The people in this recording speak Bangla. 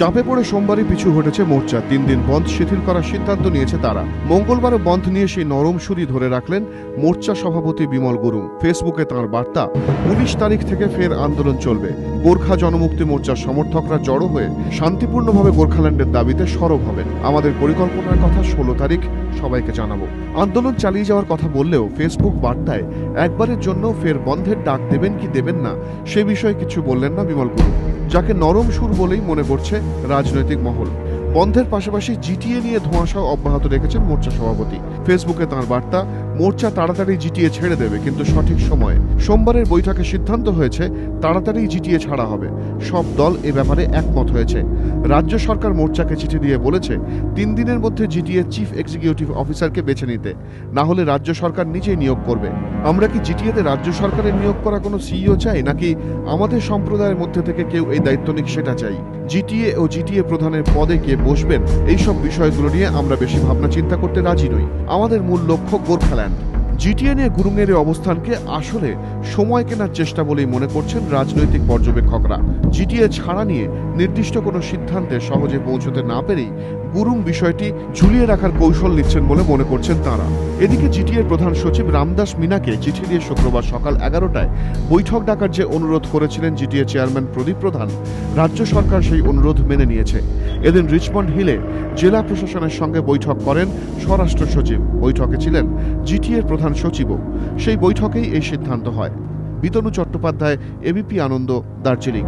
চাপে পড়ে সোমবারই পিছু হটেছে মোর্চা। 3 দিন বন্ধ শিথিল করার সিদ্ধান্ত নিয়েছে তারা। মঙ্গলবারও বন্ধ নিয়ে সেই নরম সুরই ধরে রাখলেন মোর্চা সভাপতি বিমল গুরুং। ফেসবুকে তাঁর বার্তা, 19 তারিখ থেকে ফের আন্দোলন চলবে। গোর্খা জনমুক্তি মোর্চার সমর্থকরা জড়ো হয়ে শান্তিপূর্ণভাবে গোর্খাল্যান্ডের দাবিতে সরব হবেন। আমাদের পরিকল্পনার কথা 16 তারিখ সবাইকে জানাবো। আন্দোলন চালিয়ে যাওয়ার কথা বললেও ফেসবুক বার্তায় একবারের জন্য ফের বন্ধের ডাক দেবেন কি দেবেন না সে বিষয়ে কিছু বললেন না বিমল গুরুং, যাকে নরম সুর বলেই মনে করছে রাজনৈতিক মহল। বন্ধের পাশাপাশি জিটিএ নিয়ে ধোঁয়াশাও অব্যাহত রেখেছেন মোর্চা সভাপতি। ফেসবুকে তাঁর বার্তা, মোর্চা তাড়াতাড়ি জিটিএ ছেড়ে দেবে, কিন্তু সঠিক সময়ে। সোমবারের বৈঠকে সিদ্ধান্ত হয়েছে তাড়াতাড়ি জিটিএ ছাড়া হবে। সব দল এ ব্যাপারে একমত হয়েছে। রাজ্য সরকার মোর্চাকে চিঠি দিয়ে বলেছে 3 দিনের মধ্যে জিটিএ চিফ এক্সিকিউটিভ অফিসারকে বেছে নিতে, না হলে রাজ্য সরকার নিজেই নিয়োগ করবে। আমরা কি জিটিএতে রাজ্য সরকারের নিয়োগ করা কোনো সিইও চাই, নাকি আমাদের সম্প্রদায়ের মধ্যে থেকে কেউ এই দায়িত্ব নিক সেটা চাই? জিটিএ ও জিটিএ প্রধানের পদে কে বসবেন এইসব বিষয়গুলো নিয়ে আমরা বেশি ভাবনা চিন্তা করতে রাজি নই। আমাদের মূল লক্ষ্য গোর্খাল্যান্ড। জিটিএ নিয়ে গুরুংয়ের অবস্থানকে আসলে সময় কেনার চেষ্টা বলেই মনে করছেন রাজনৈতিক পর্যবেক্ষকরা। জিটিএ ছাড়া নিয়ে নির্দিষ্ট কোনো সিদ্ধান্তে সহজে পৌঁছতে না পেরেই গুরুং বিষয়টি ঝুলিয়ে রাখার কৌশল নিচ্ছেন বলে মনে করছেন তাঁরা। এদিকে জিটিএর প্রধান সচিব রামদাস মিনাকে চিঠি দিয়ে শুক্রবার সকাল 11টায় বৈঠক ডাকার যে অনুরোধ করেছিলেন জিটিএ চেয়ারম্যান প্রদীপ প্রধান, রাজ্য সরকার সেই অনুরোধ মেনে নিয়েছে। এদিন রিচমন্ড হিলে জেলা প্রশাসনের সঙ্গে বৈঠক করেন স্বরাষ্ট্র সচিব। বৈঠকে ছিলেন জিটিএর প্রধান সচিবও। সেই বৈঠকেই এই সিদ্ধান্ত হয়। বিতনু চট্টোপাধ্যায়, এবিপি আনন্দ, দার্জিলিং।